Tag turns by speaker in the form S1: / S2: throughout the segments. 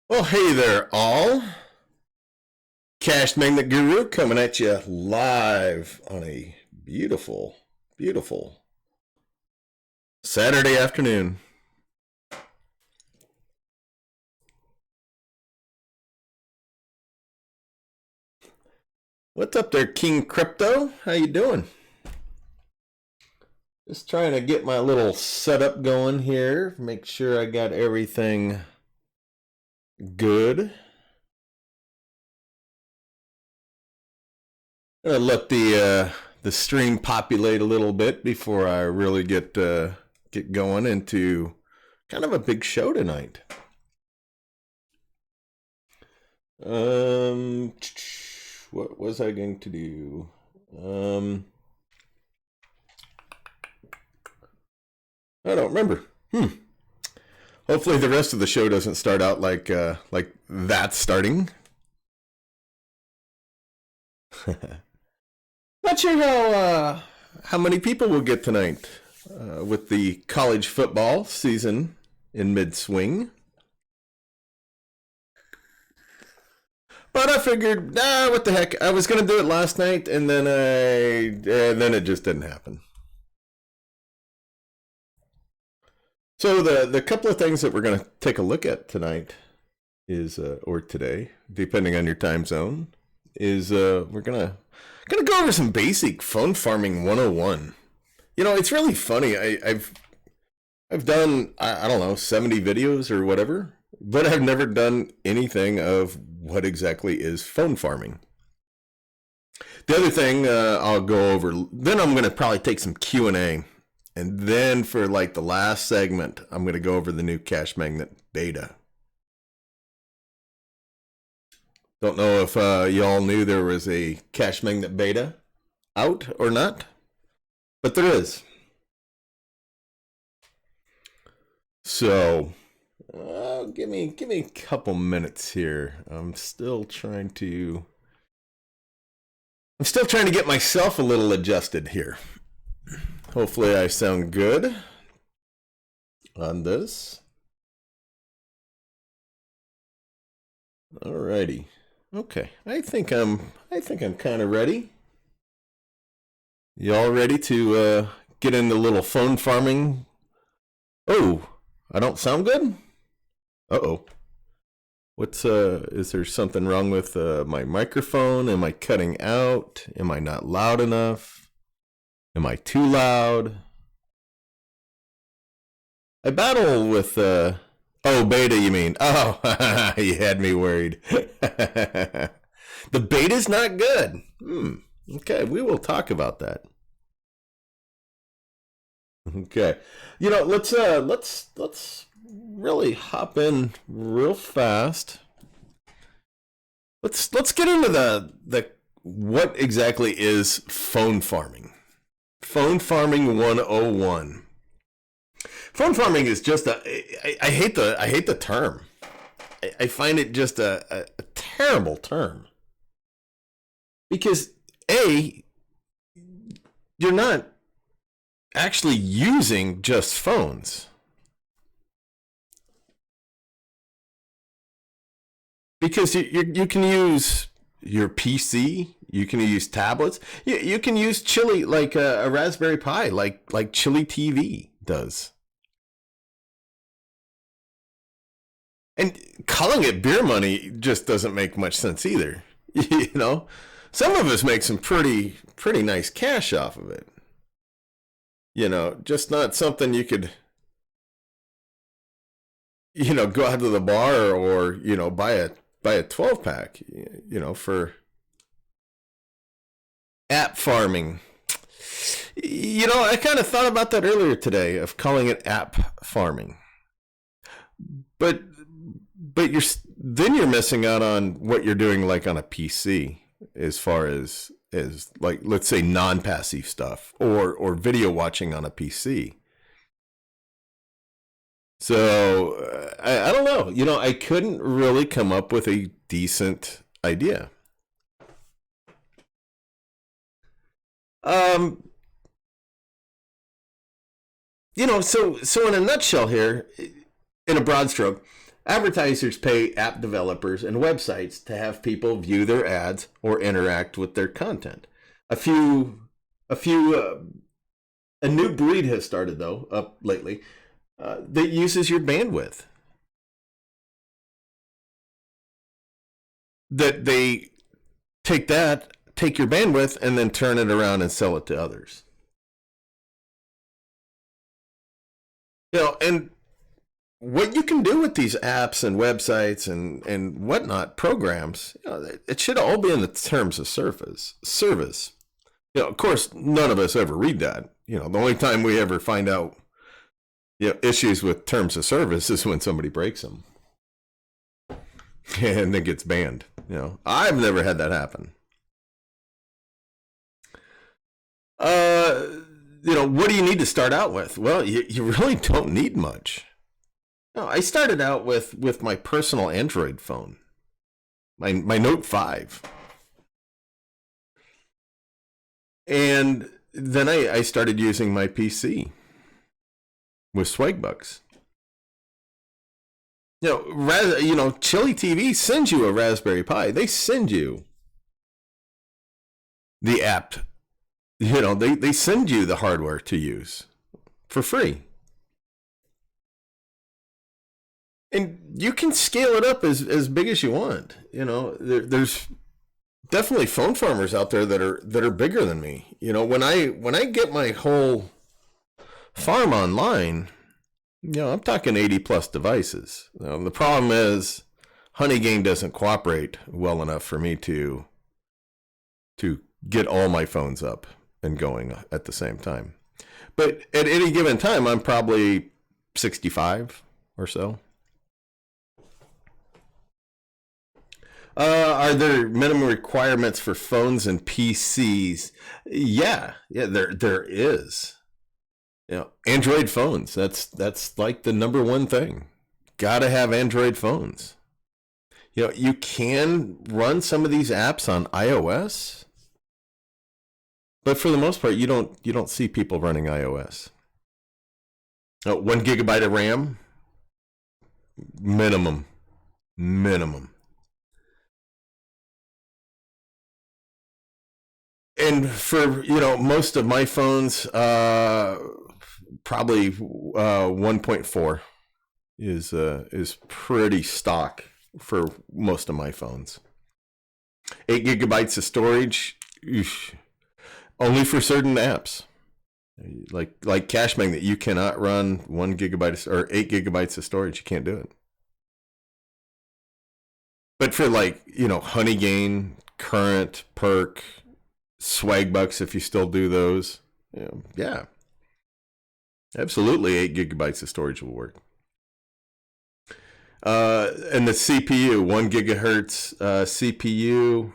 S1: Well, hey there, all. Cashmagnet Guru coming at you live on a beautiful, beautiful Saturday afternoon. What's up there, King Crypto? How you doing? Just trying to get my little setup going here. Make sure I got everything good. Gonna let the stream populate a little bit before I really get going into kind of a big show tonight. What was I going to do? I don't remember. Hopefully the rest of the show doesn't start out like that's starting. Not sure how many people we'll get tonight with the college football season in mid-swing. But I figured, what the heck? I was gonna do it last night, and then it just didn't happen. So the couple of things that we're gonna take a look at tonight is, or today, depending on your time zone, is we're gonna go over some basic phone farming 101. You know, it's really funny. I've done I don't know 70 videos or whatever, but I've never done anything of what exactly is phone farming. The other thing I'll go over, then I'm going to probably take some Q&A. And then for like the last segment, I'm going to go over the new Cashmagnet beta. Don't know if y'all knew there was a Cashmagnet beta out or not, but there is. So, give me a couple minutes here. I'm still trying to get myself a little adjusted here. Hopefully I sound good on this. Alrighty. Okay. I think I'm kind of ready. Y'all ready to get into a little phone farming? Oh, I don't sound good? Uh-oh. Is there something wrong with my microphone? Am I cutting out? Am I not loud enough? Am I too loud? I battle with, beta you mean? Oh, you had me worried. The beta's not good. Okay, we will talk about that. Okay. You know, let's really hop in real fast. Let's get into the what exactly is phone farming. Phone farming 101. Phone farming is just I hate the term. I find it just a terrible term. Because A, you're not actually using just phones. Because you can use your PC, you can use tablets, you can use Chili like a Raspberry Pi, like Chili TV does. And calling it beer money just doesn't make much sense either. You know, some of us make some pretty nice cash off of it. You know, just not something you could, go out to the bar or, buy a 12 pack, for app farming. I kind of thought about that earlier today of calling it app farming. But you're missing out on what you're doing like on a PC as far as like, let's say non-passive stuff or video watching on a PC. So I don't know. I couldn't really come up with a decent idea. So in a nutshell here, in a broad stroke, Advertisers pay app developers and websites to have people view their ads or interact with their content. A new breed has started though up lately that uses your bandwidth. That they take your bandwidth and then turn it around and sell it to others. And what you can do with these apps and websites and whatnot programs, it should all be in the terms of service. Of course, none of us ever read that. The only time we ever find out issues with terms of service is when somebody breaks them and then gets banned. I've never had that happen. What do you need to start out with? Well, you really don't need much. No, I started out with my personal Android phone, my Note 5. And then I started using my PC with Swagbucks. Chili TV sends you a Raspberry Pi. They send you the app. They send you the hardware to use for free. And you can scale it up as big as you want. There's definitely phone farmers out there that are bigger than me. When I get my whole farm online, I'm talking 80 plus devices. The problem is Honeygain doesn't cooperate well enough for me to get all my phones up and going at the same time. But at any given time, I'm probably 65 or so. Are there minimum requirements for phones and PCs? Yeah, there is. Android phones. That's like the number one thing. Gotta have Android phones. You can run some of these apps on iOS, but for the most part, you don't see people running iOS. 1 gigabyte of RAM, minimum. And for most of my phones, probably 1.4 is pretty stock for most of my phones. 8 gigabytes of storage, only for certain apps. Like Cashmagnet, you cannot run 1 gigabyte or 8 gigabytes of storage. You can't do it. But for Honeygain, Current, Perk, Swagbucks, if you still do those, yeah, absolutely 8 gigabytes of storage will work. And the CPU, 1 gigahertz CPU.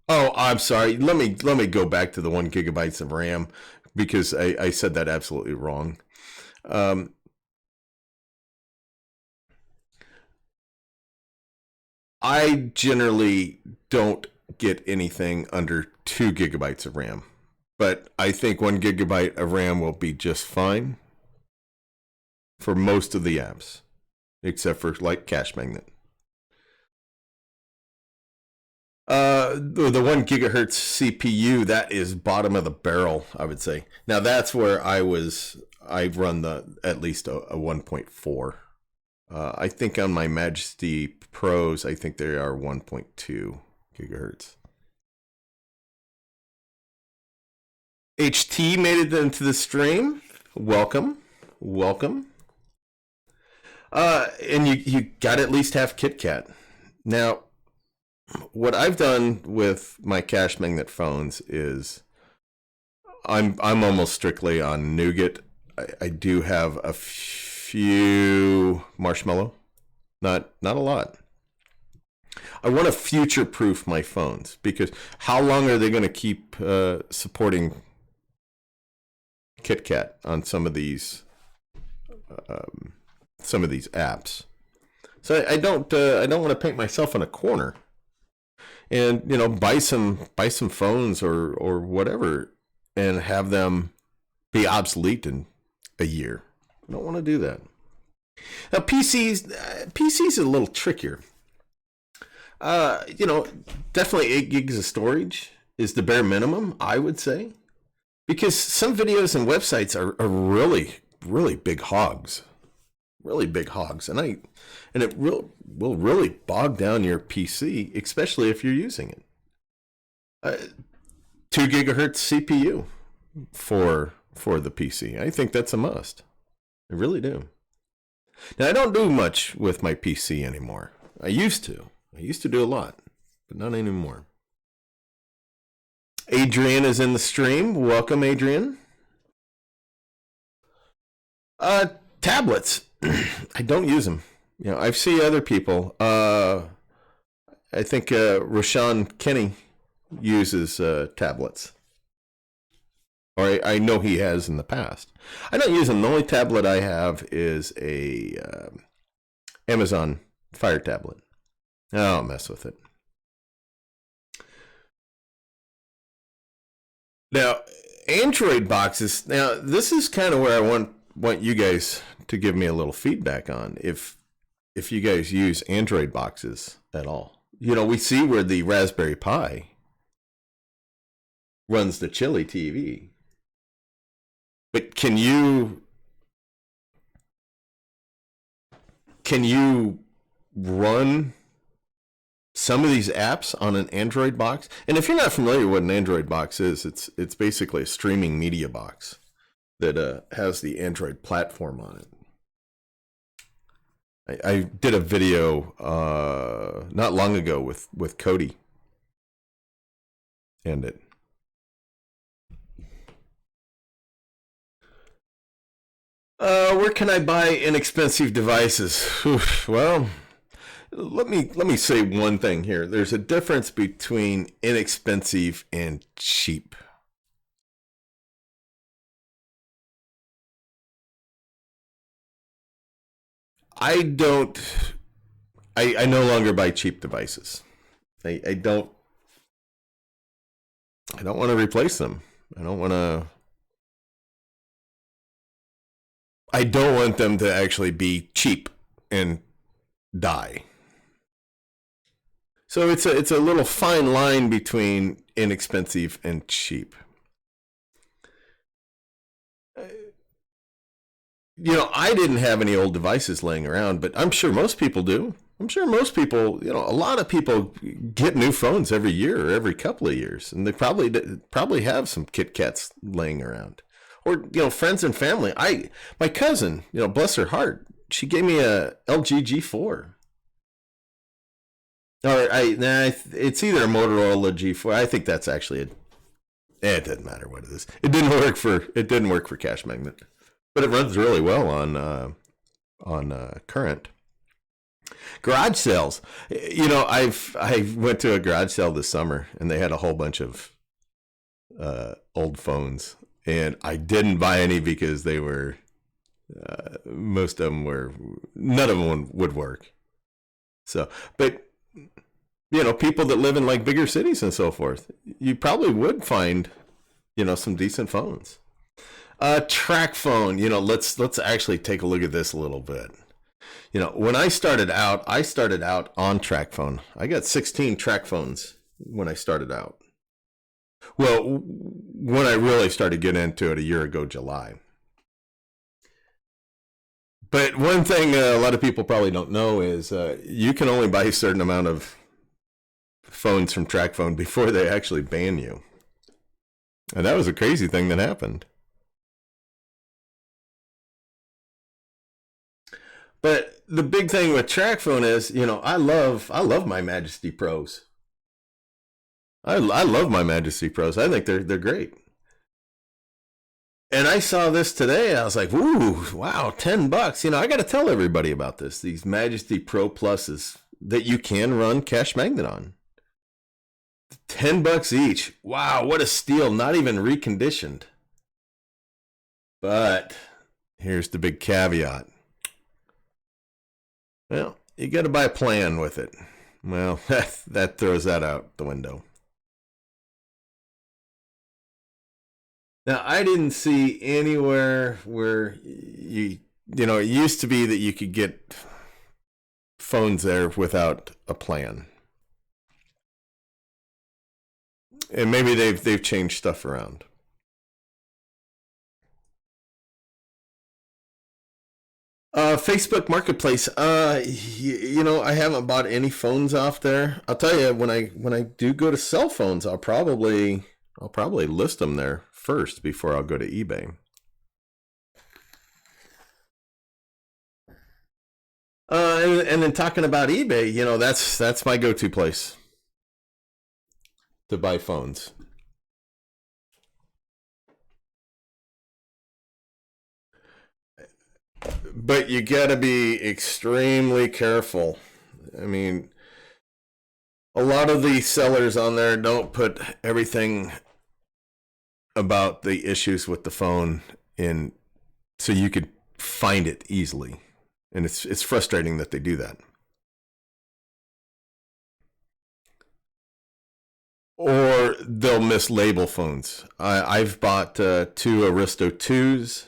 S1: Oh, I'm sorry. Let me go back to the 1 gigabytes of RAM because I said that absolutely wrong. I generally don't get anything under 2 gigabytes of RAM, but I think 1 gigabyte of RAM will be just fine for most of the apps, except for Cashmagnet. The 1 gigahertz CPU, that is bottom of the barrel, I would say. Now that's where I've run at least a 1.4. I think on my Majesty Pros, I think they are 1.2 gigahertz. HT made it into the stream. Welcome. And you got to at least have KitKat. Now, what I've done with my Cashmagnet phones is I'm almost strictly on Nougat. I do have a few Marshmallow, not a lot. I want to future-proof my phones because how long are they going to keep supporting KitKat on some of these apps? So I don't want to paint myself in a corner and buy some phones or whatever and have them be obsolete in a year. I don't want to do that. Now PC's a little trickier. Definitely 8 gigs of storage is the bare minimum, I would say, because some videos and websites are really, really big hogs, and it will really bog down your PC, especially if you're using it. 2 gigahertz CPU for the PC. I think that's a must. I really do. Now, I don't do much with my PC anymore. I used to do a lot, but not anymore. Adrian is in the stream. Welcome, Adrian. Tablets. I don't use them. I've seen other people. I think Rashawn Kenny uses tablets. Or I know he has in the past. I don't use them. The only tablet I have is a Amazon Fire tablet. I don't mess with it. Now, Android boxes. Now, this is kind of where I want you guys to give me a little feedback on if you guys use Android boxes at all. We see where the Raspberry Pi runs the Chili TV. But can you run some of these apps on an Android box? And if you're not familiar with what an Android box is, it's basically a streaming media box that has the Android platform on it. I did a video not long ago with Cody and it. Where can I buy inexpensive devices? Well, let me say one thing here. There's a difference between inexpensive and cheap. I no longer buy cheap devices. I don't want to replace them. I don't want them to actually be cheap and die. So it's a little fine line between inexpensive and cheap. I didn't have any old devices laying around, but I'm sure most people do. I'm sure most people, a lot of people get new phones every year or every couple of years, and they probably have some Kit Kats laying around. Or, friends and family. My cousin, bless her heart, she gave me a LG G4. It's either a Motorola G4. I think that's actually it doesn't matter what it is. It didn't work for Cashmagnet, but it runs really well on current. Garage sales. I went to a garage sale this summer, and they had a whole bunch of old phones. And I didn't buy any because they were, none of them would work. So, but, people that live in like bigger cities and so forth, you probably would find, some decent phones. Track phone, let's actually take a look at this a little bit. When I started out on track phone. I got 16 track phones when I started out. Well, when I really started getting into it a year ago, July. But one thing a lot of people probably don't know is you can only buy a certain amount of phones from TracFone before they actually ban you. And that was a crazy thing that happened. But the big thing with TracFone is, I love my Majesty Pros. I love my Majesty Pros. I think they're great. And I saw this today. I was like, ooh, wow, $10. I got to tell everybody about this. These Majesty Pro Pluses that you can run Cashmagnet on. $10 each. Wow, what a steal. Not even reconditioned. But here's the big caveat. Well, you got to buy a plan with it. Well, that throws that out the window. Now, I didn't see anywhere where you it used to be that you could get phones there without a plan. And maybe they've changed stuff around. Facebook Marketplace. I haven't bought any phones off there. I'll tell you, when I do go to sell phones, I'll probably list them there first before I'll go to eBay. And then talking about eBay, that's my go-to place to buy phones. But you got to be extremely careful. I mean, a lot of the sellers on there don't put everything about the issues with the phone in so you could find it easily. And it's frustrating that they do that. Or they'll mislabel phones. I've bought 2 Aristo 2s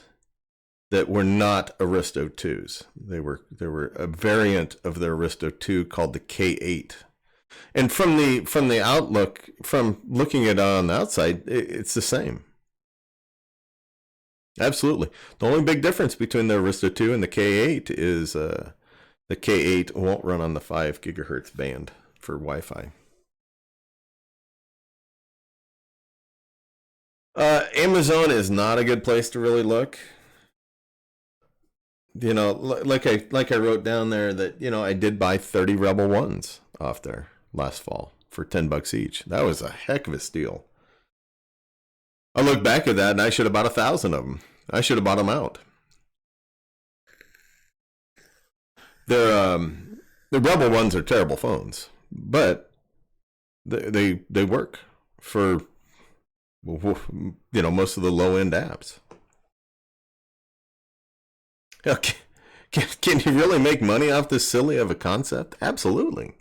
S1: that were not Aristo 2s. They were a variant of the Aristo 2 called the K8. And from the outlook, from looking at it on the outside, it's the same. Absolutely. The only big difference between the Aristo 2 and the K8 is the K8 won't run on the 5 gigahertz band for Wi-Fi. Amazon is not a good place to really look. Like I wrote down there that, I did buy 30 Rebel 1s off there last fall for $10 each. That was a heck of a steal. I look back at that and I should have bought 1,000 of them. I should have bought them out. The Rebel 1s are terrible phones, but they work for most of the low end apps. Can you really make money off this silly of a concept? Absolutely.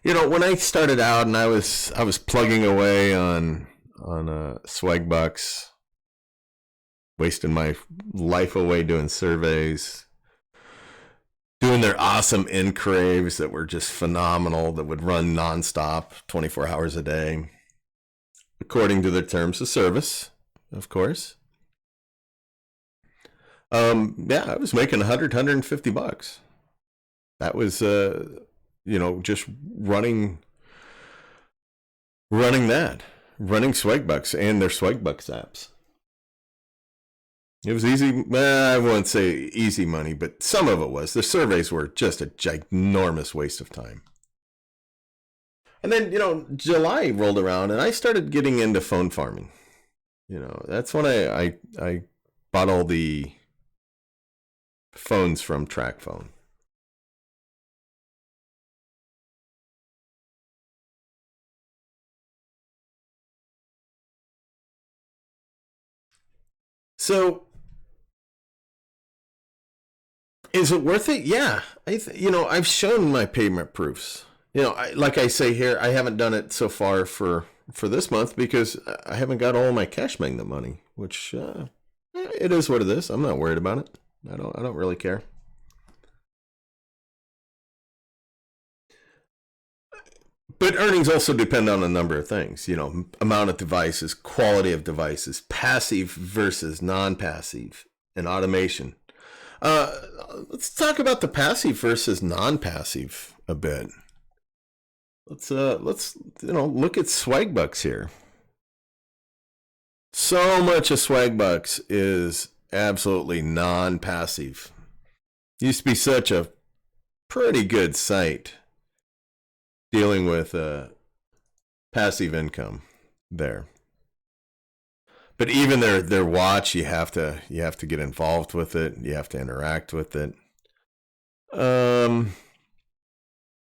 S1: When I started out and I was plugging away on Swagbucks, wasting my life away doing surveys, doing their awesome encraves that were just phenomenal, that would run nonstop 24 hours a day, according to their terms of service, of course. I was making $150. That was, just running Swagbucks and their Swagbucks apps. It was easy. I wouldn't say easy money, but some of it was. The surveys were just a ginormous waste of time. And then, July rolled around and I started getting into phone farming. That's when I bought all the phones from TrackPhone. So, is it worth it? Yeah. I've shown my payment proofs. Like I say here, I haven't done it so far for this month because I haven't got all my Cashmagnet money, which it is what it is. I'm not worried about it. I don't really care. But earnings also depend on a number of things, amount of devices, quality of devices, passive versus non-passive, and automation. Let's talk about the passive versus non-passive a bit. Let's look at Swagbucks here. So much of Swagbucks is absolutely non-passive. Used to be such a pretty good site dealing with passive income there. But even their watch, you have to get involved with it. You have to interact with it. Let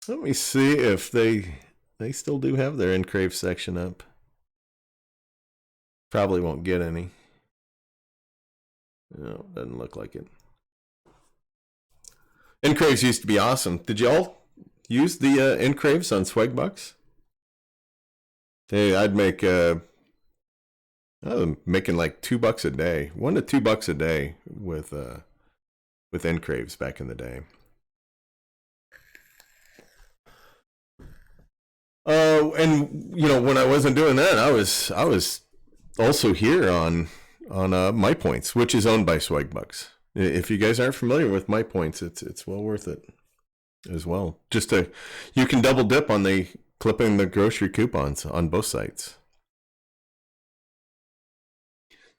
S1: me see if they still do have their encrave section up. Probably won't get any. No, doesn't look like it. Encraves used to be awesome. Did y'all use the encraves on Swagbucks? Hey, I'd make I'm making like $2 a day, $1 to $2 a day with with encraves back in the day. And you know, when I wasn't doing that, I was also here on MyPoints, which is owned by Swagbucks. If you guys aren't familiar with MyPoints, it's well worth it as well. You can double dip on the clipping the grocery coupons on both sites.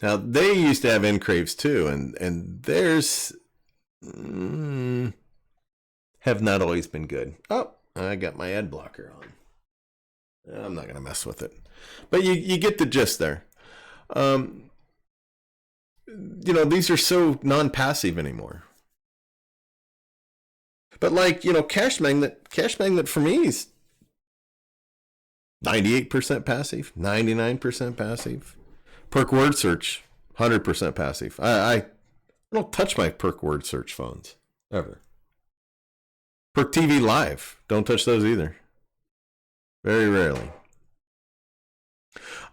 S1: Now they used to have encraves too, and theirs have not always been good. Oh, I got my ad blocker on. I'm not gonna mess with it, but you get the gist there. You know, these are so non-passive anymore. But like, you know, Cashmagnet for me is 98% passive, 99% passive. Perk word search, 100% passive. I don't touch my perk word search phones ever. Perk TV Live, don't touch those either. Very rarely.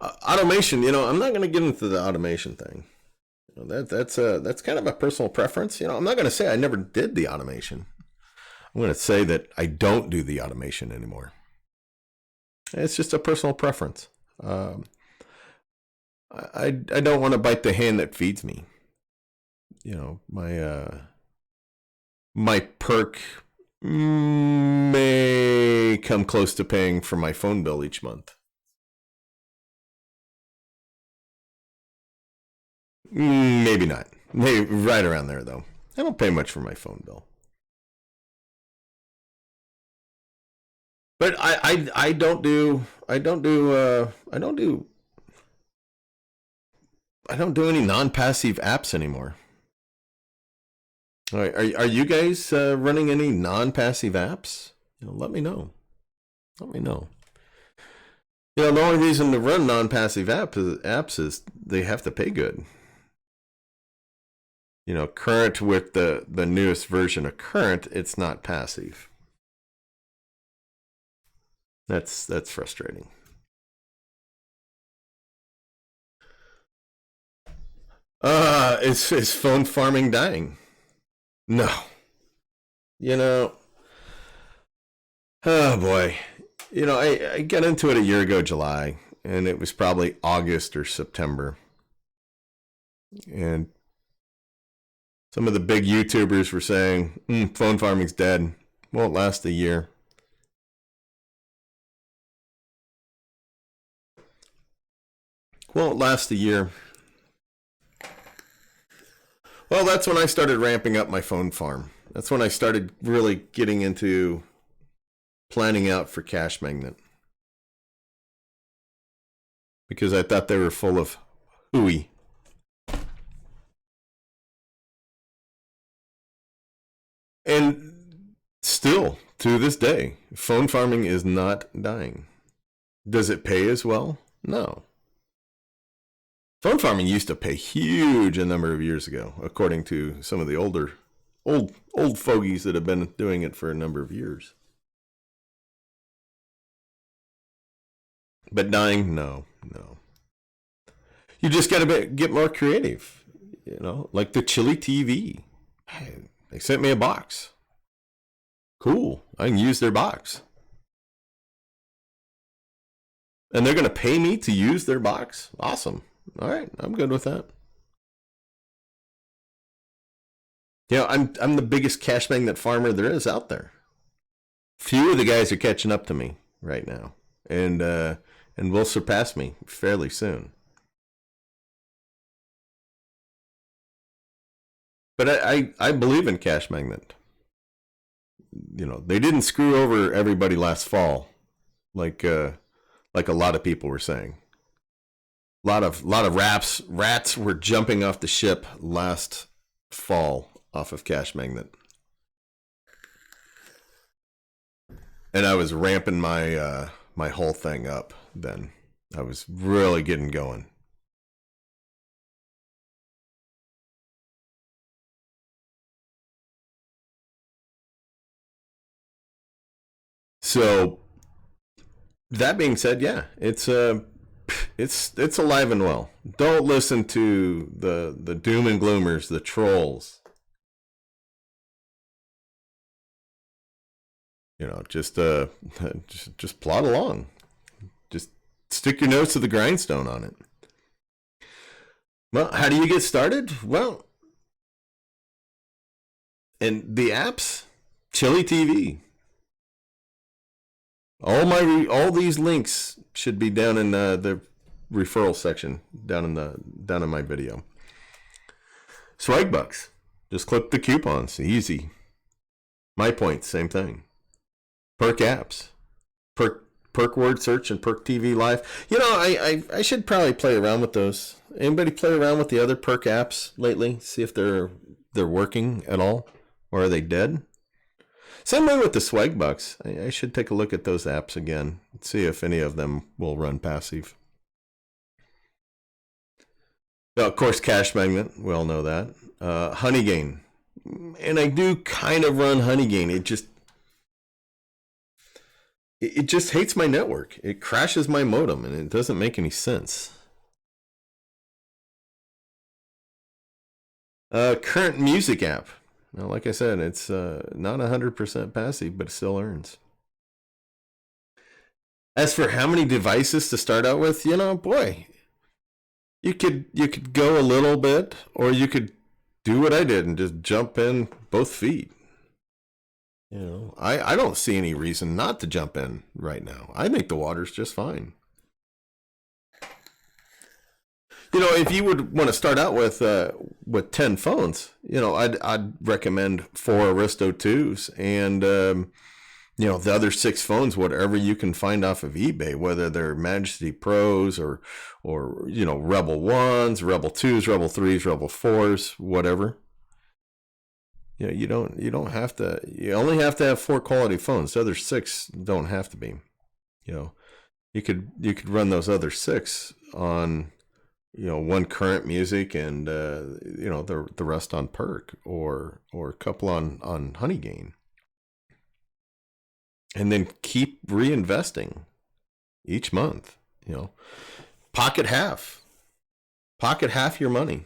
S1: Automation, you know, I'm not going to get into the automation thing. You know, that's kind of a personal preference. You know, I'm not going to say I never did the automation. I'm going to say that I don't do the automation anymore. It's just a personal preference. I don't want to bite the hand that feeds me. You know, my perk may come close to paying for my phone bill each month. Maybe not. Maybe right around there though. I don't pay much for my phone bill. But I don't do any non-passive apps anymore. All right, are you guys running any non-passive apps? You know, let me know. Let me know. You know, the only reason to run non-passive apps is they have to pay good. You know, current with the newest version of current, it's not passive. That's frustrating. Is phone farming dying? No. You know, oh boy. You know, I got into it a year ago, July, and it was probably August or September. And some of the big YouTubers were saying, phone farming's dead. Won't last a year. Won't last a year. Well, that's when I started ramping up my phone farm. That's when I started really getting into planning out for Cashmagnet. Because I thought they were full of hooey. And still, to this day, phone farming is not dying. Does it pay as well? No. Phone farming used to pay huge a number of years ago, according to some of the old fogies that have been doing it for a number of years. But dying, no. You just got to get more creative. You know, like the Chili TV. Hey, they sent me a box. Cool, I can use their box. And they're going to pay me to use their box? Awesome. All right, I'm good with that. You know, I'm the biggest Cashmagnet farmer there is out there. Few of the guys are catching up to me right now, and will surpass me fairly soon. But I believe in Cashmagnet. You know, they didn't screw over everybody last fall, like a lot of people were saying. A lot of rats were jumping off the ship last fall off of Cashmagnet. And I was ramping my my whole thing up then. I was really getting going. So that being said, yeah, it's alive and well. Don't listen to the doom and gloomers, the trolls. just plod along. Just stick your nose to the grindstone on it. Well, how do you get started? Well, and the apps, Chili TV. All these links should be down in the referral section down in my video. Swagbucks, just click the coupons, easy. My Point, same thing. Perk apps, perk word search and perk TV live. I should probably play around with those. Anybody play around with the other perk apps lately? See if they're working at all, or are they dead? Same way with the Swagbucks. I should take a look at those apps again, see if any of them will run passive. Now, of course, Cashmagnet, we all know that. Honeygain. And I do kind of run Honeygain. It just hates my network. It crashes my modem, and it doesn't make any sense. Current music app. Now, like I said, it's not 100% passive, but it still earns. As for how many devices to start out with, boy, you could go a little bit, or you could do what I did and just jump in both feet. I don't see any reason not to jump in right now. I think the water's just fine. If you would want to start out with 10 phones, I'd recommend 4 Aristo 2s and the other 6 phones, whatever you can find off of eBay, whether they're Majesty Pros or Rebel 1s, Rebel 2s, Rebel 3s, Rebel 4s, whatever. You don't have to. You only have to have 4 quality phones. The other 6 don't have to be. You could run those other 6 on one current music and the rest on perk or a couple on Honeygain, and then keep reinvesting each month. Pocket half your money.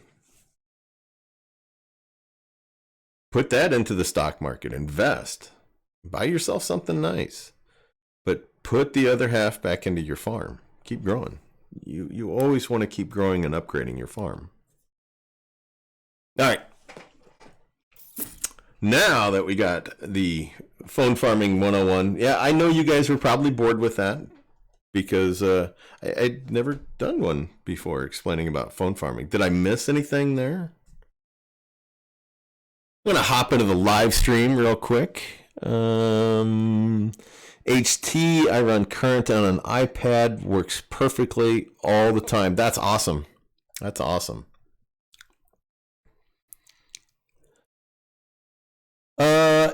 S1: Put that into the stock market. Invest. Buy yourself something nice. But put the other half back into your farm. Keep growing. You always want to keep growing and upgrading your farm. All right. Now that we got the phone farming 101, yeah, I know you guys were probably bored with that because I'd never done one before explaining about phone farming. Did I miss anything there? I'm going to hop into the live stream real quick. HT, I run current on an iPad, works perfectly all the time. That's awesome. That's awesome.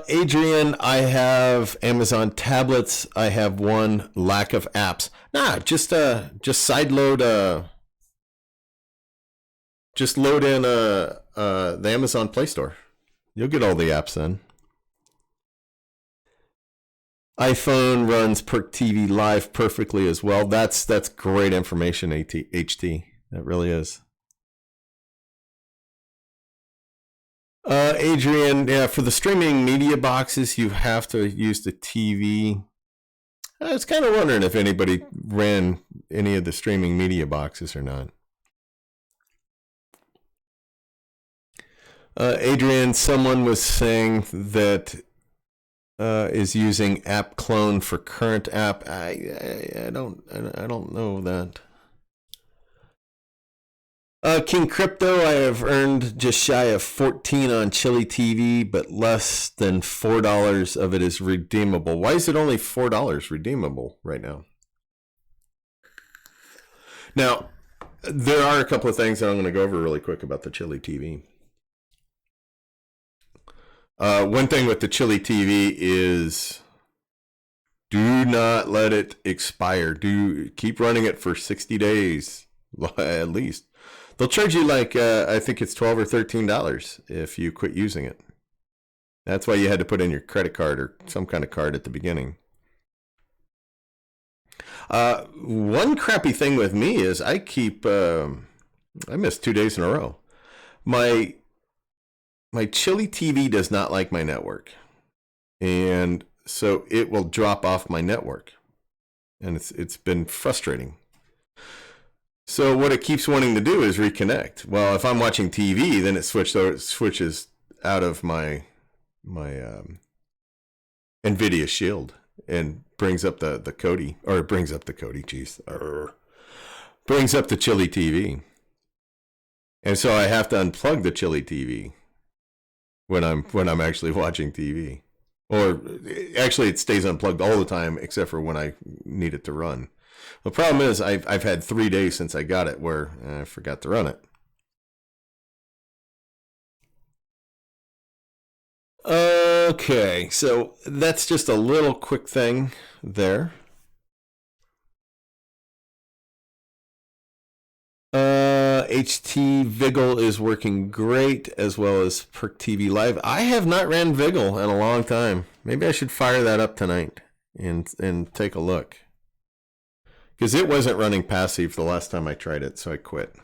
S1: Adrian, I have Amazon tablets. I have one, lack of apps. Just sideload. Just load in the Amazon Play Store. You'll get all the apps then. iPhone runs Perk TV Live perfectly as well. That's great information, HT. That really is. Adrian, yeah, for the streaming media boxes, you have to use the TV. I was kind of wondering if anybody ran any of the streaming media boxes or not. Adrian, someone was saying that is using app clone for current app. I don't know that. King Crypto, I have earned just shy of 14 on Chili TV, but less than $4 of it is redeemable. Why is it only $4 redeemable right now? Now, there are a couple of things that I'm going to go over really quick about the Chili TV. One thing with the Chili TV is do not let it expire. Keep running it for 60 days at least. They'll charge you like I think it's $12 or $13 if you quit using it. That's why you had to put in your credit card or some kind of card at the beginning. One crappy thing with me is I miss 2 days in a row. My Chili TV does not like my network. And so it will drop off my network, and it's been frustrating. So what it keeps wanting to do is reconnect. Well, if I'm watching TV, then it switches out of my NVIDIA Shield and brings up the Kodi, or it brings up the Kodi, brings up the Chili TV. And so I have to unplug the Chili TV when I'm actually watching TV. Or actually it stays unplugged all the time except for when I need it to run. The problem is I've had 3 days since I got it where I forgot to run it. Okay, so that's just a little quick thing there. HT Vigil is working great, as well as Perk TV Live. I have not ran Vigil in a long time. Maybe I should fire that up tonight and take a look. Because it wasn't running passive the last time I tried it, so I quit.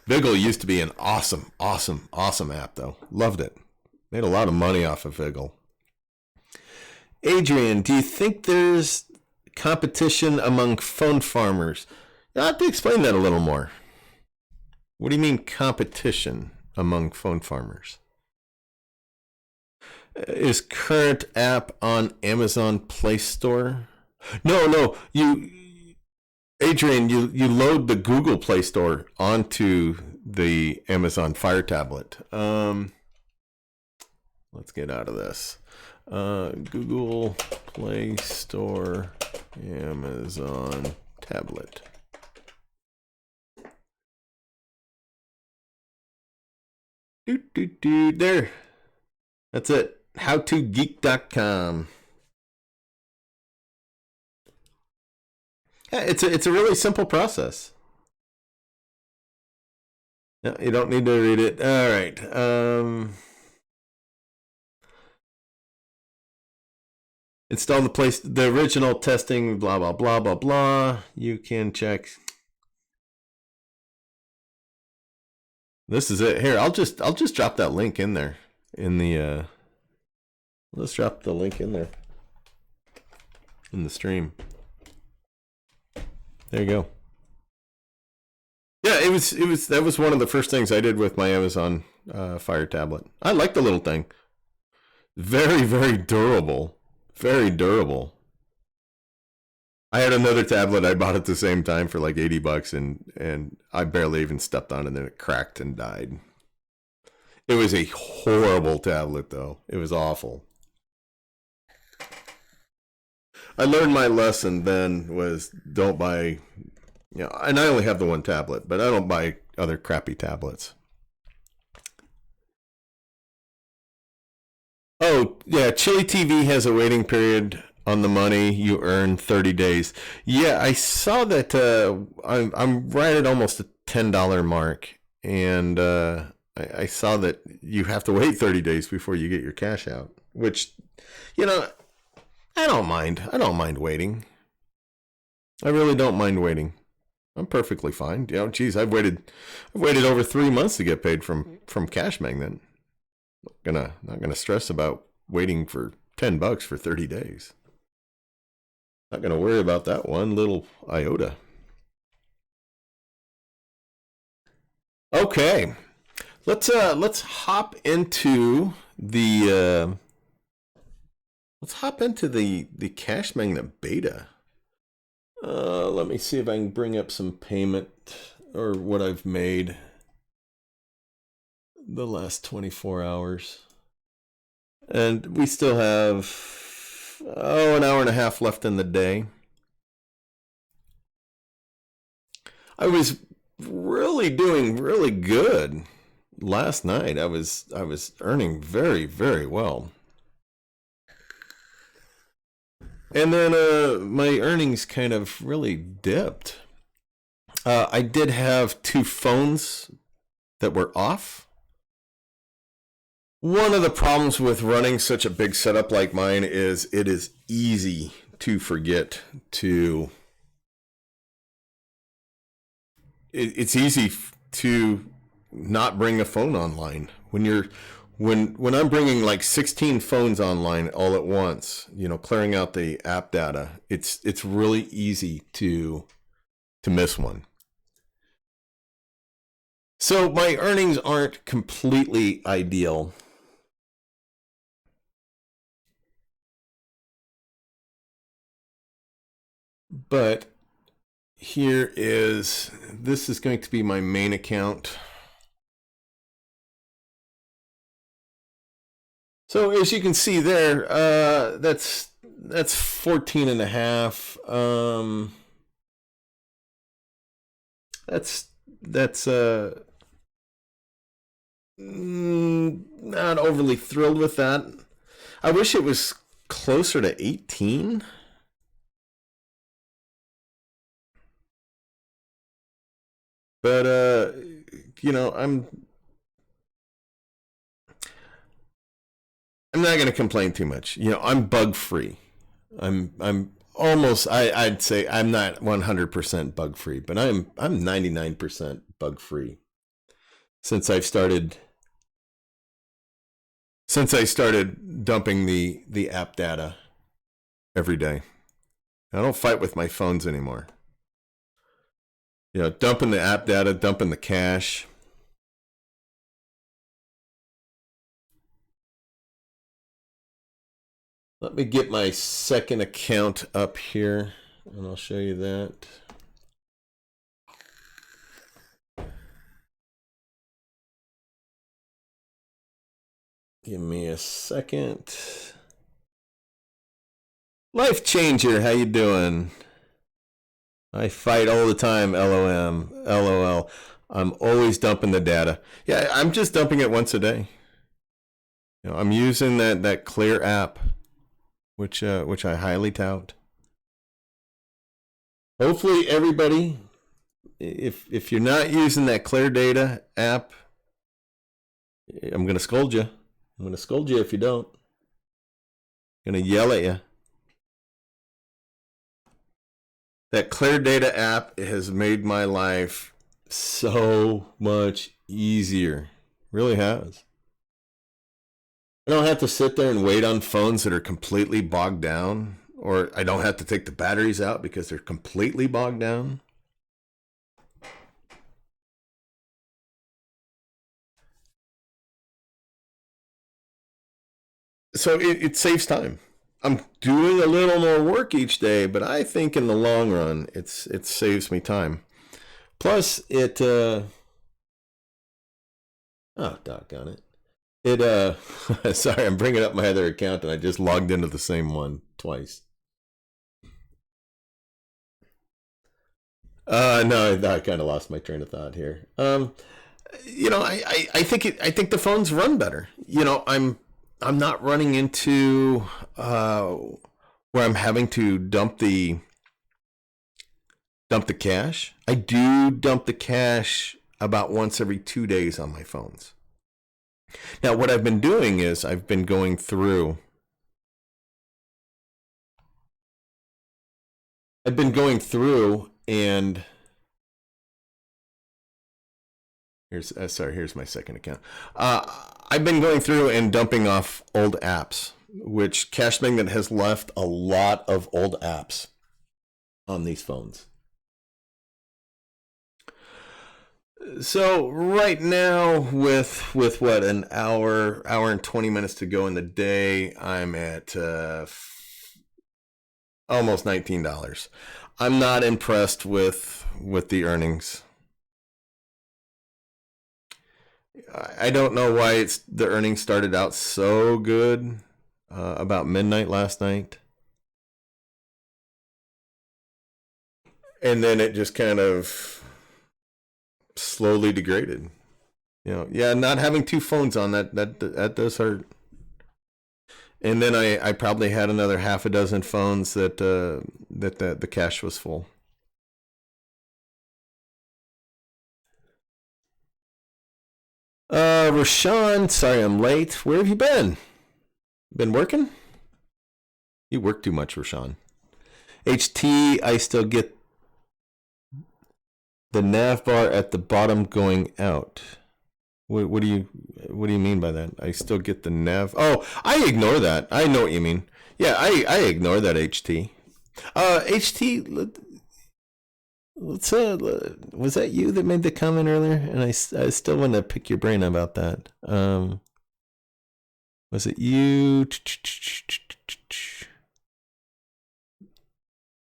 S1: Vigil used to be an awesome app, though. Loved it. Made a lot of money off of Vigil. Adrian, do you think there's competition among phone farmers? You'll have to explain that a little more. What do you mean competition among phone farmers? Is current app on Amazon Play Store? No, Adrian, you load the Google Play Store onto the Amazon Fire tablet. Let's get out of this. Google Play Store, Amazon tablet. There. That's it. howtogeek.com. Yeah, it's a really simple process. No, you don't need to read it. All right. Install the original testing, blah, blah, blah, blah, blah. You can check. This is it. Here, I'll just drop that link in there. Let's drop the link in there. In the stream. There you go. Yeah, that was one of the first things I did with my Amazon Fire tablet. I like the little thing. Very, very durable. Very durable. I had another tablet I bought at the same time for like $80 and I barely even stepped on it and then it cracked and died. It was a horrible tablet though. It was awful. I learned my lesson then was don't buy, and I only have the one tablet, but I don't buy other crappy tablets. Oh, yeah, Chili TV has a waiting period on the money. You earn 30 days. Yeah, I saw that. I'm right at almost a $10 mark, and I saw that you have to wait 30 days before you get your cash out, which, I don't mind. I don't mind waiting. I really don't mind waiting. I'm perfectly fine. I've waited over 3 months to get paid from Cashmagnet. Not gonna stress about waiting for $10 for 30 days. Not gonna worry about that one little iota. Okay, let's hop into the Cashmagnet beta. Let me see if I can bring up some payment or what I've made the last 24 hours. And we still have, an hour and a half left in the day. I was really doing really good last night. I was earning very, very well. And then my earnings kind of really dipped. I did have 2 phones that were off. One of the problems with running such a big setup like mine is it is easy to forget to... It's easy to not bring a phone online. When when I'm bringing like 16 phones online all at once, clearing out the app data, it's really easy to miss one. So my earnings aren't completely ideal. But this is going to be my main account. So as you can see there, that's 14 and a half. That's not overly thrilled with that. I wish it was closer to 18. But I'm not going to complain too much. I'm bug free. I'm almost, I'd say I'm not 100% bug free, but I'm 99% bug free since I started dumping the app data every day. I don't fight with my phones anymore. Dumping the app data, dumping the cache. Let me get my second account up here, and I'll show you that. Give me a second. Life changer, how you doing? I fight all the time, LOL. I'm always dumping the data. Yeah, I'm just dumping it once a day. I'm using that Clear app, which I highly tout. Hopefully everybody, if you're not using that Clear Data app, I'm going to scold you. I'm going to scold you if you don't. I'm going to yell at you. That Clear Data app has made my life so much easier. Really has. I don't have to sit there and wait on phones that are completely bogged down, or I don't have to take the batteries out because they're completely bogged down. So it saves time. I'm doing a little more work each day, but I think in the long run, it saves me time. Plus, oh, doggone it. Sorry, I'm bringing up my other account and I just logged into the same one twice. No, I kind of lost my train of thought here. I think the phones run better. I'm not running into where I'm having to dump the cache. I do dump the cache about once every 2 days on my phones. Now, what I've been doing is I've been going through and here's my second account. I've been going through and dumping off old apps, which Cashmagnet has left a lot of old apps on these phones. So right now, with what, an hour and 20 minutes to go in the day, I'm at almost $19. I'm not impressed with the earnings. I don't know why the earnings started out so good about midnight last night, and then it just kind of slowly degraded. Yeah, not having two phones on that does hurt. And then I probably had another half a dozen phones that the cache was full. Rashawn, sorry I'm late. Where have you been? Been working? You work too much, Rashawn. HT, I still get the nav bar at the bottom going out. What do you mean by that? I still get the nav. Oh, I ignore that. I know what you mean. Yeah, I ignore that HT. HT, let's was that you that made the comment earlier? And I still want to pick your brain about that. Was it you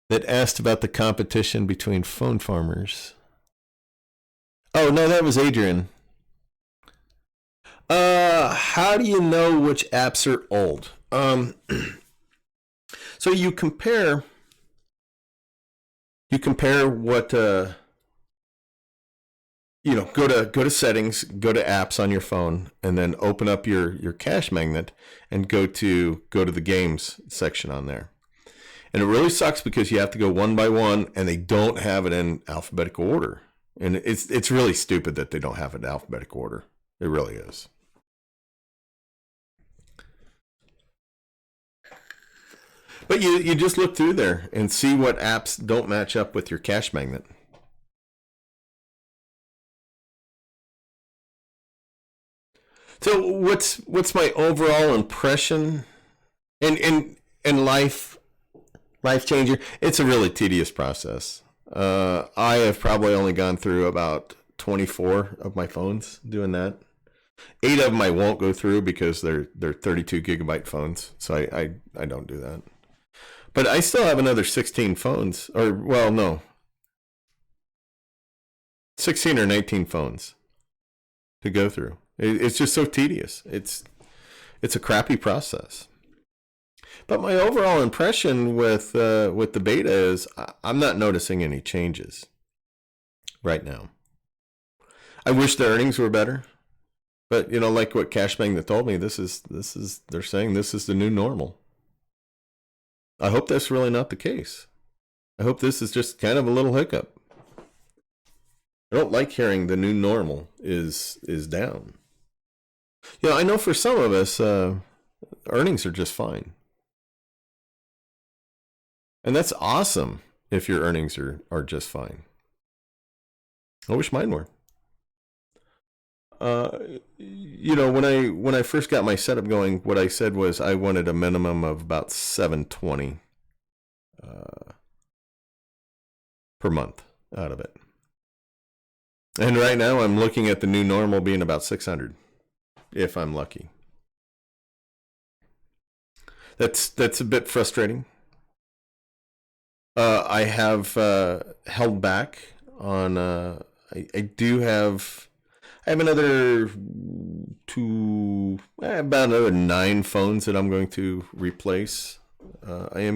S1: that asked about the competition between phone farmers? Oh no, that was Adrian. How do you know which apps are old? So you compare what go to settings, go to apps on your phone, and then open up your Cashmagnet and go to the games section on there. And it really sucks because you have to go one by one, and they don't have it in alphabetical order. And it's really stupid that they don't have it in alphabetical order. It really is. But you just look through there and see what apps don't match up with your Cashmagnet. So what's my overall impression? And life changer. It's a really tedious process. I have probably only gone through about 24 of my phones doing that. 8 of them I won't go through because they're 32 gigabyte phones, so I don't do that. But I still have another 16 phones, or well, no, 16 or 19 phones to go through. It's just so tedious. It's a crappy process. But my overall impression with the beta is I'm not noticing any changes right now. I wish the earnings were better, but like what Cashmagnet told me, this is they're saying this is the new normal. I hope that's really not the case. I hope this is just kind of a little hiccup. I don't like hearing the new normal is down. I know for some of us, earnings are just fine. And that's awesome if your earnings are just fine. I wish mine were. When I first got my setup going, what I said was I wanted a minimum of about 720 per month out of it. And right now I'm looking at the new normal being about 600, if I'm lucky. That's a bit frustrating. I have held back on. I have another about another 9 phones that I'm going to replace. I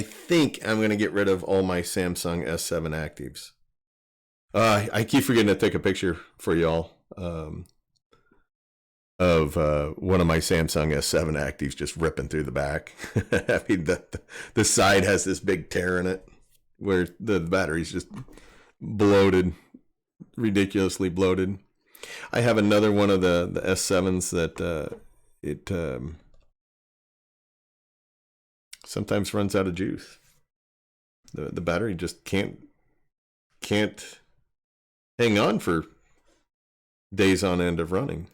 S1: think I'm going to get rid of all my Samsung S7 actives. I keep forgetting to take a picture for y'all of one of my Samsung S7 actives just ripping through the back. I mean, the side has this big tear in it where the battery's just bloated, ridiculously bloated. I have another one of the S7s that it sometimes runs out of juice. The battery just can't hang on for days on end of running.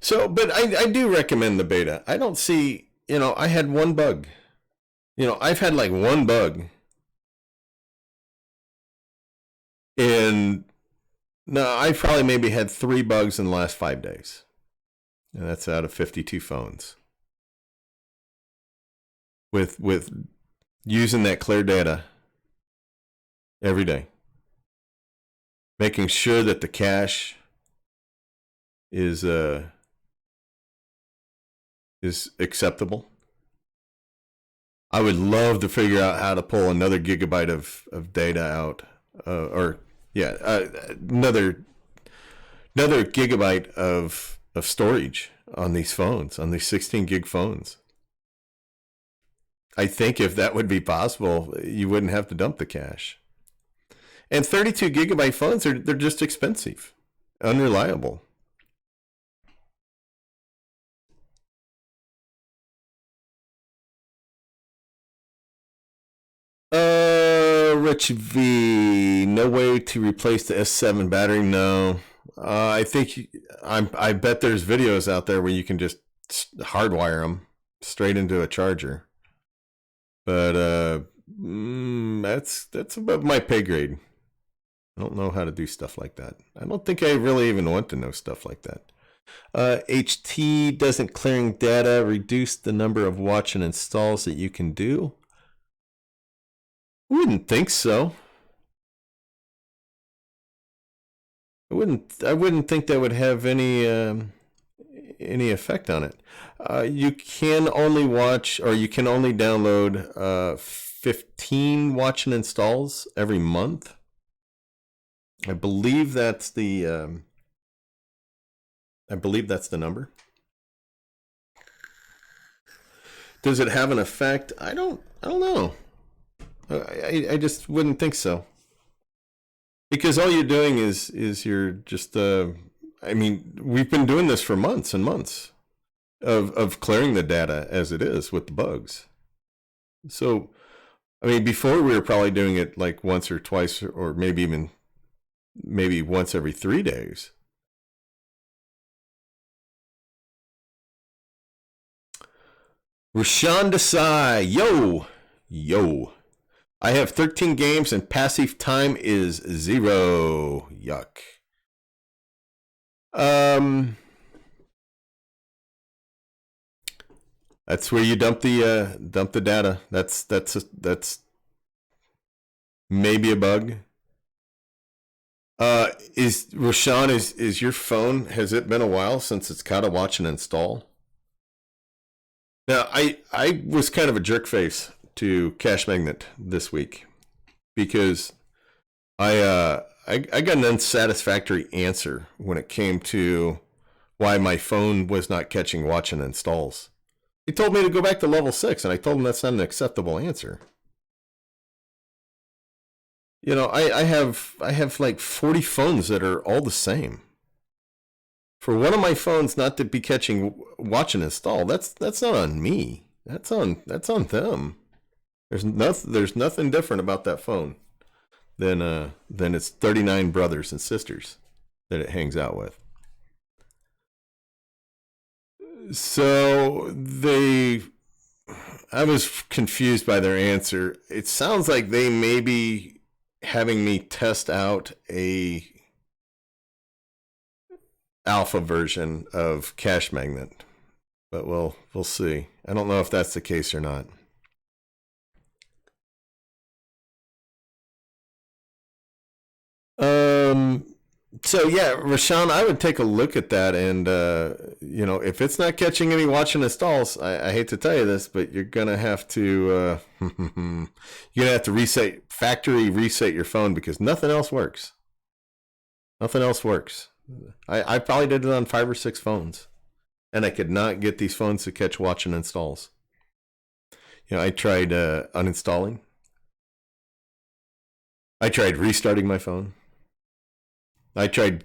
S1: So, but I do recommend the beta. I don't see, I had one bug. I've had like one bug. And no, I've probably maybe had 3 bugs in the last 5 days. And that's out of 52 phones. With using that clear data every day. Making sure that the cache is acceptable. I would love to figure out how to pull another gigabyte of data out, another gigabyte of storage on these phones, on these 16 gig phones. I think if that would be possible, you wouldn't have to dump the cache. And 32 gigabyte phones, they're just expensive, unreliable. Rich V, no way to replace the S7 battery. No, I think I bet there's videos out there where you can just hardwire them straight into a charger. But that's above my pay grade. I don't know how to do stuff like that. I don't think I really even want to know stuff like that. HT, doesn't clearing data reduce the number of watch and installs that you can do? I wouldn't think so. I wouldn't think that would have any effect on it. You can only watch, or you can only download 15 watch and installs every month. I believe that's the number. Does it have an effect? I don't know. I just wouldn't think so. Because all you're doing is you're just I mean, we've been doing this for months and months of clearing the data as it is with the bugs. So, I mean, before we were probably doing it like once or twice, or maybe once every 3 days. Rashawn Desai, yo. I have 13 games and passive time is 0. Yuck. That's where you dump the data. That's maybe a bug. Is Rashawn, is your phone, has it been a while since it's caught a watch and install? Now, I was kind of a jerk face to Cashmagnet this week because I got an unsatisfactory answer when it came to why my phone was not catching watch and installs. He told me to go back to level 6, and I told him that's not an acceptable answer. You know, I have like 40 phones that are all the same. For one of my phones not to be catching watch and install, that's not on me. That's on them. There's nothing different about that phone than its 39 brothers and sisters that it hangs out with. So I was confused by their answer. It sounds like they may be having me test out a alpha version of Cashmagnet, but we'll see. I don't know if that's the case or not. So yeah, Rashawn, I would take a look at that, and if it's not catching any watch and installs, I hate to tell you this, but you're gonna have to factory reset your phone, because nothing else works. Nothing else works. I probably did it on 5 or 6 phones, and I could not get these phones to catch watch and installs. I tried uninstalling. I tried restarting my phone. I tried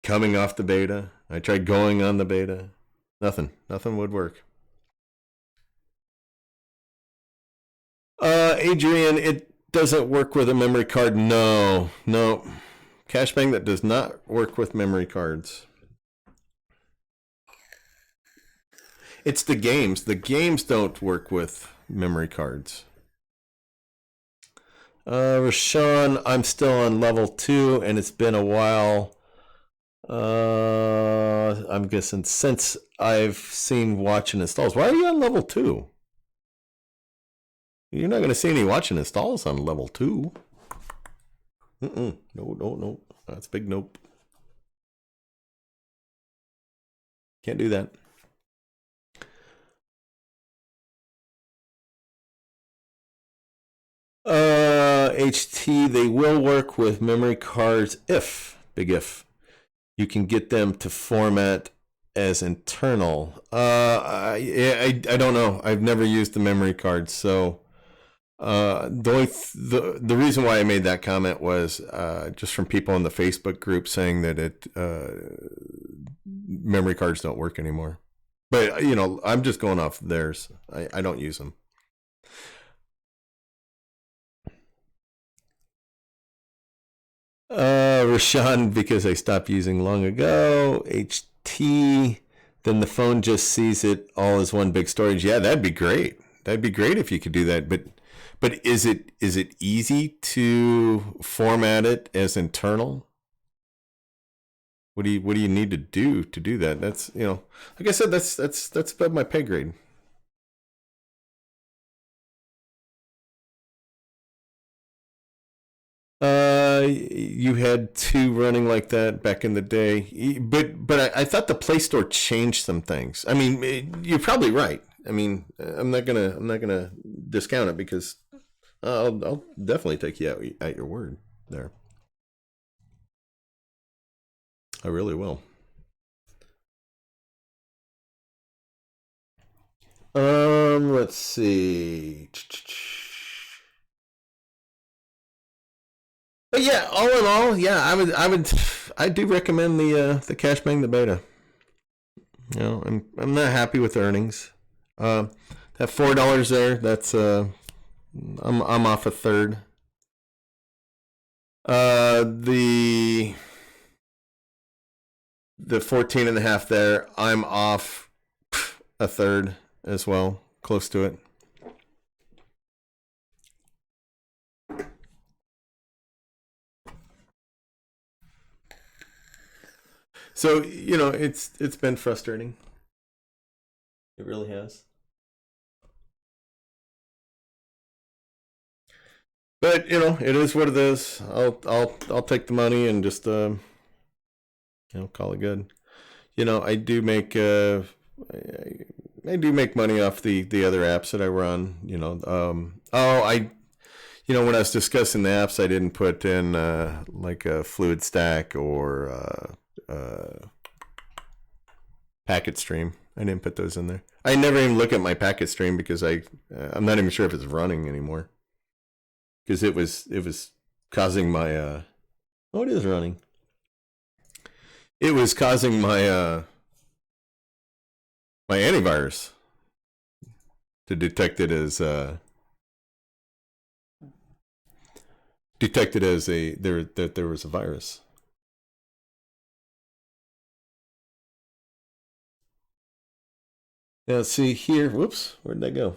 S1: coming off the beta. I tried going on the beta. Nothing would work. Adrian, it doesn't work with a memory card. No. Cashmagnet does not work with memory cards. It's the games. The games don't work with memory cards. Rashawn, I'm still on level 2, and it's been a while. I'm guessing since I've seen watch and installs. Why are you on level 2? You're not going to see any watch and installs on level 2. No. That's a big nope. Can't do that. HT, they will work with memory cards if, big if, you can get them to format as internal. I don't know. I've never used the memory cards, so the reason why I made that comment was just from people in the Facebook group saying that memory cards don't work anymore. But I'm just going off theirs. I don't use them. Rashawn, because I stopped using long ago. HT, then the phone just sees it all as one big storage. Yeah, that'd be great. That'd be great if you could do that. But is it easy to format it as internal? What do you need to do that? That's, like I said, that's above my pay grade. You had two running like that back in the day, but I thought the Play Store changed some things. I mean, you're probably right. I mean, I'm not gonna discount it because I'll definitely take you at your word there. I really will. Let's see. But yeah, all in all, yeah, I do recommend the Cashmagnet beta. I'm not happy with earnings. That $4 there, that's I'm off a third. The 14.5 there, I'm off a third as well, close to it. So, it's been frustrating. It really has. But, it is what it is. I'll take the money and just call it good. I do make I do make money off the other apps that I run. When I was discussing the apps, I didn't put in like a Fluidstack or PacketStream. I didn't put those in there. I never even look at my PacketStream because I'm not even sure if it's running anymore. Because it was causing my it is running. It was causing my my antivirus to detect it as that there was a virus. Now see here. Whoops, where'd that go?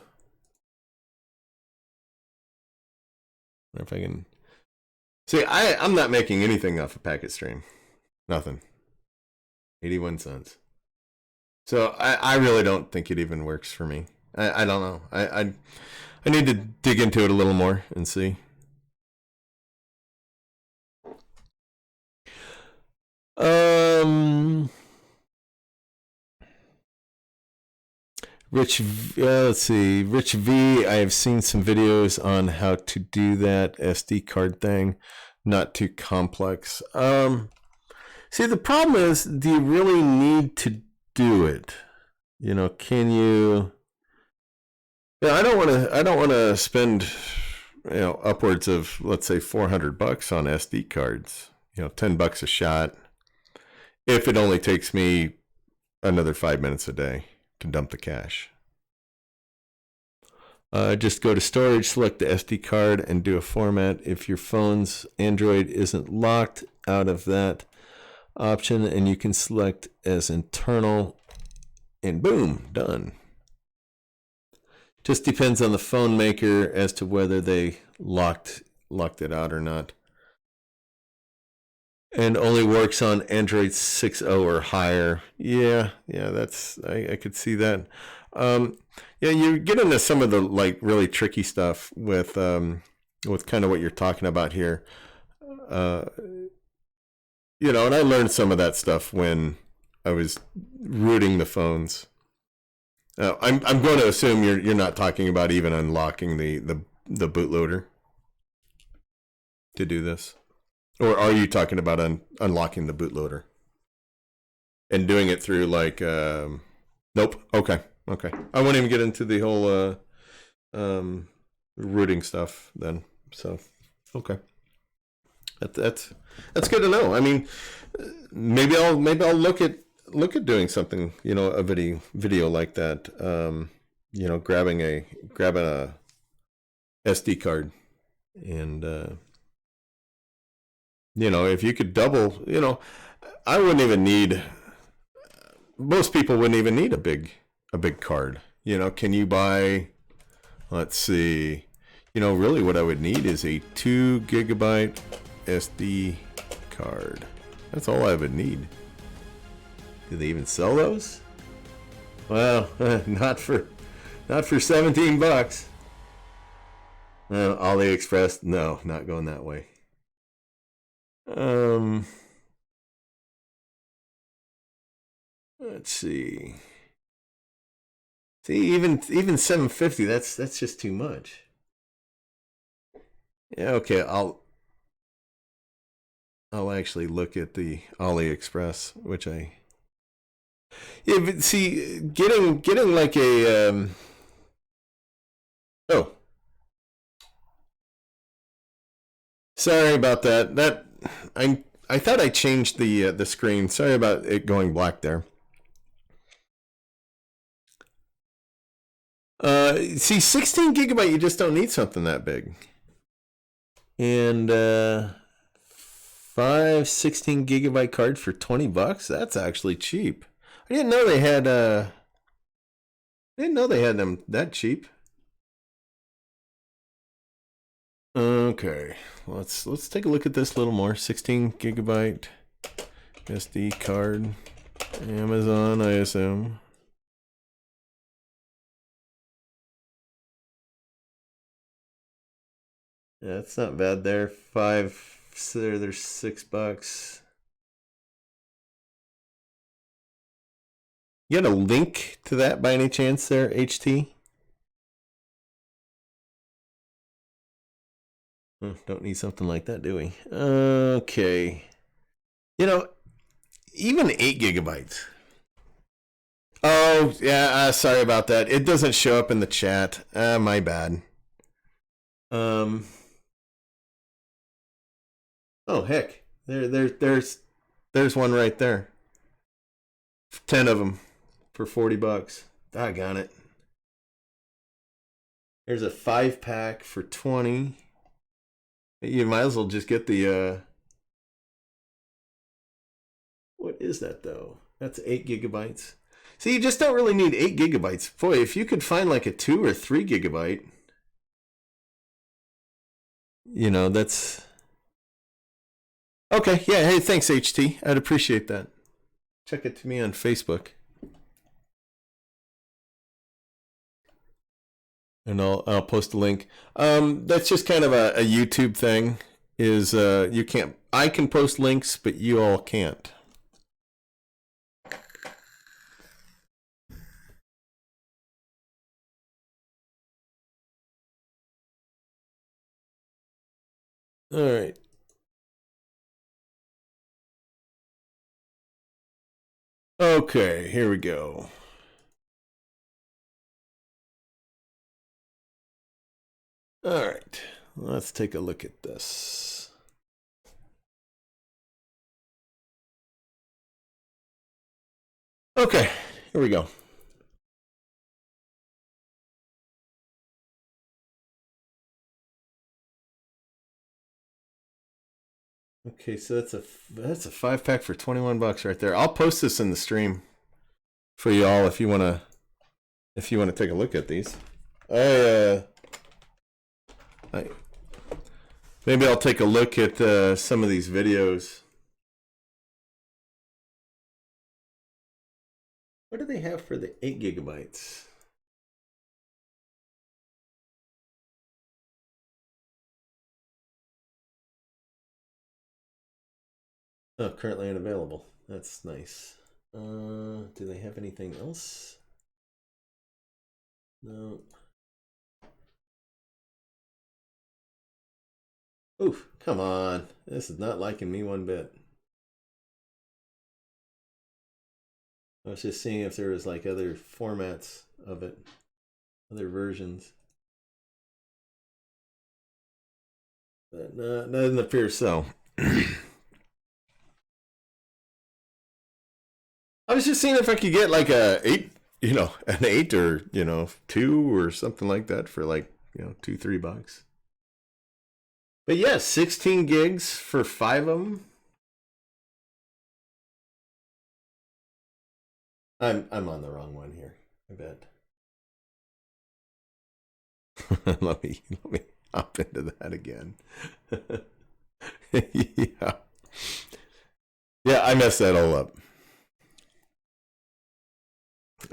S1: I wonder if I can see. I'm not making anything off of PacketStream. Nothing. 81 cents. So I really don't think it even works for me. I don't know. I need to dig into it a little more and see. Let's see. Rich V, I have seen some videos on how to do that SD card thing. Not too complex. See, the problem is, do you really need to do it? Can you? I don't want to spend, upwards of, let's say, $400 on SD cards. $10 a shot. If it only takes me another 5 minutes a day to dump the cache. Just go to storage, select the SD card, and do a format. If your phone's Android isn't locked out of that option, and you can select as internal, and boom, done. Just depends on the phone maker as to whether they locked it out or not. And only works on Android 6.0 or higher. Yeah, that's I could see that. You get into some of the really tricky stuff with kind of what you're talking about here. And I learned some of that stuff when I was rooting the phones. I'm going to assume you're not talking about even unlocking the bootloader to do this. Or are you talking about unlocking the bootloader and doing it through nope. Okay. I won't even get into the whole rooting stuff then. So, okay. That's good to know. I mean, maybe I'll look at doing something, a video like that. Grabbing a SD card and You know, if you could double, you know, I wouldn't even need. Most people wouldn't even need a big card. You know, can you buy? Let's see. You know, really, what I would need is a 2 gigabyte SD card. That's all I would need. Do they even sell those? Well, not for 17 bucks. AliExpress, no, not going that way. Let's see. See, even 750, that's just too much. Yeah, okay, I'll actually look at the AliExpress, which I. Yeah, but see, getting like a oh, sorry about that. I thought I changed the screen. Sorry about it going black there. See, 16 gigabyte, you just don't need something that big. And 16 gigabyte card for 20 bucks. That's actually cheap. I didn't know they had them that cheap. Okay, let's take a look at this a little more. 16 gigabyte SD card, Amazon, I assume. Yeah, it's not bad there. There's $6. You got a link to that by any chance there, HT? Don't need something like that, do we? Okay. You know, even 8 gigabytes. Oh, yeah, sorry about that. It doesn't show up in the chat. My bad. Oh, heck. There's one right there. 10 of them for 40 bucks. Doggone it. There's a 5-pack for 20. You might as well just get the what is that though? That's 8 gigabytes. See, you just don't really need 8 gigabytes. Boy, if you could find like a 2 or 3 gigabyte, you know, that's okay. Yeah, hey, thanks HT. I'd appreciate that. Check it to me on Facebook. And I'll post a link. That's just kind of a YouTube thing. Is you can't. I can post links, but you all can't. All right. Okay, here we go. All right, let's take a look at this. Okay, here we go. Okay, so that's a 5-pack for 21 bucks right there. I'll post this in the stream for you all if you wanna take a look at these. Maybe I'll take a look at some of these videos. What do they have for the 8 gigabytes? Oh, currently unavailable. That's nice. Do they have anything else? No. Oof, come on. This is not liking me one bit. I was just seeing if there was like other formats of it, other versions. But no, doesn't appear so. I was just seeing if I could get like an 8 or 2 or something like that for like, $2-3 bucks. But yeah, 16 gigs for 5 of them. I'm on the wrong one here, I bet. let me hop into that again. Yeah. Yeah, I messed that all up.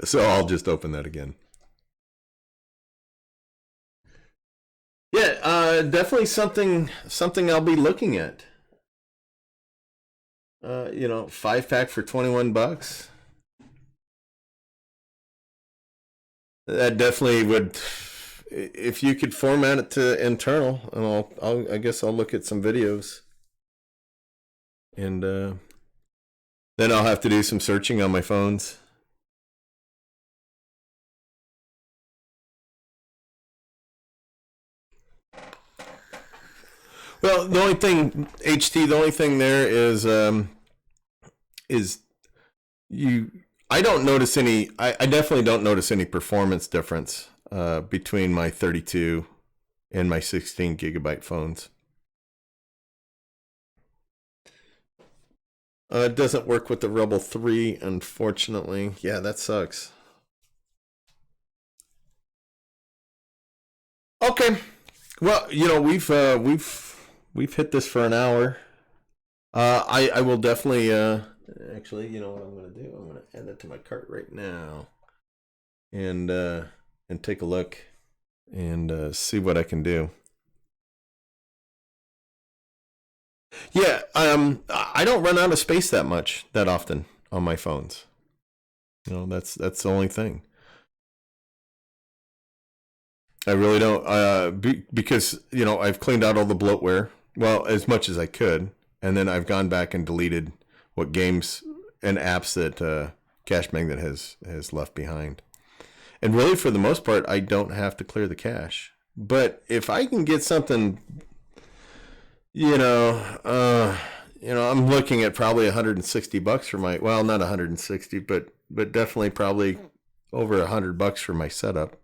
S1: So I'll just open that again. Yeah, definitely something I'll be looking at. 5-pack for $21. That definitely would, if you could format it to internal, and I guess I'll look at some videos, and then I'll have to do some searching on my phones. Well, the only thing, HT, the only thing there is you. I don't notice any. I definitely don't notice any performance difference between my 32 and my 16 gigabyte phones. It doesn't work with the Rebel 3, unfortunately. Yeah, that sucks. Okay. Well, we've hit this for an hour. I will definitely actually, you know what I'm going to do? I'm going to add that to my cart right now, and take a look and see what I can do. Yeah, I don't run out of space that often on my phones. That's the only thing. I really don't, because I've cleaned out all the bloatware, well, as much as I could, and then I've gone back and deleted what games and apps that Cashmagnet has left behind. And really, for the most part, I don't have to clear the cache. But if I can get something, I'm looking at probably $160 for my, well, not 160, but definitely probably over $100 for my setup.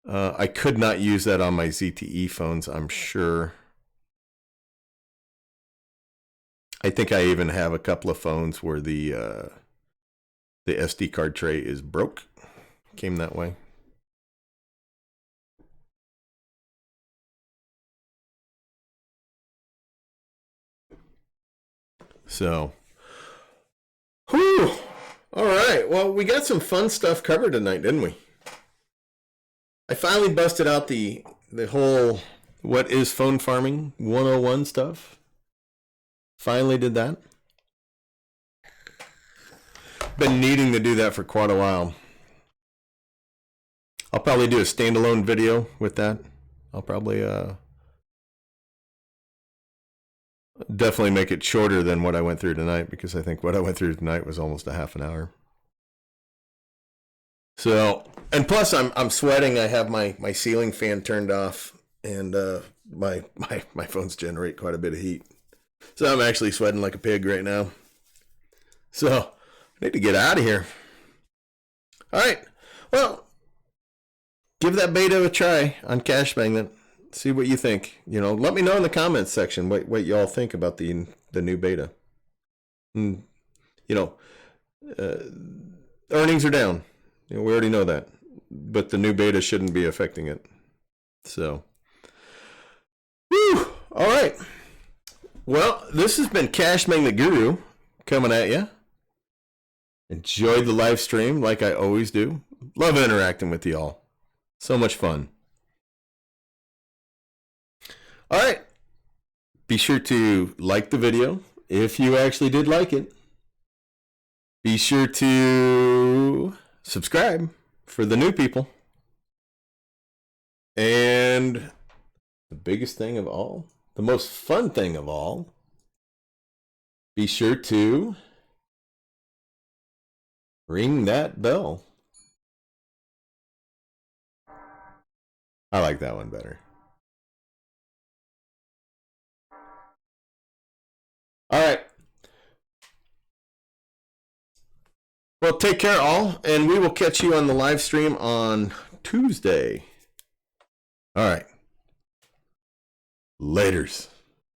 S1: I could not use that on my ZTE phones, I'm sure. I think I even have a couple of phones where the SD card tray is broke. Came that way. So, whew. All right. Well, we got some fun stuff covered tonight, didn't we? I finally busted out the whole what is phone farming 101 stuff. Finally did that. Been needing to do that for quite a while. I'll probably do a standalone video with that. I'll probably definitely make it shorter than what I went through tonight, because I think what I went through tonight was almost a half an hour. So, and plus I'm sweating. I have my ceiling fan turned off, and my phones generate quite a bit of heat. So I'm actually sweating like a pig right now. So I need to get out of here. All right. Well, give that beta a try on Cashmagnet. See what you think. Let me know in the comments section what y'all think about the new beta. And, earnings are down. We already know that, but the new beta shouldn't be affecting it. So, whew, all right. Well, this has been Cashmagnet Guru coming at you. Enjoyed the live stream like I always do. Love interacting with y'all. So much fun. All right. Be sure to like the video if you actually did like it. Be sure to subscribe for the new people. And the biggest thing of all, the most fun thing of all, be sure to ring that bell. I like that one better. All right. Well, take care all, and we will catch you on the live stream on Tuesday. All right. Laters.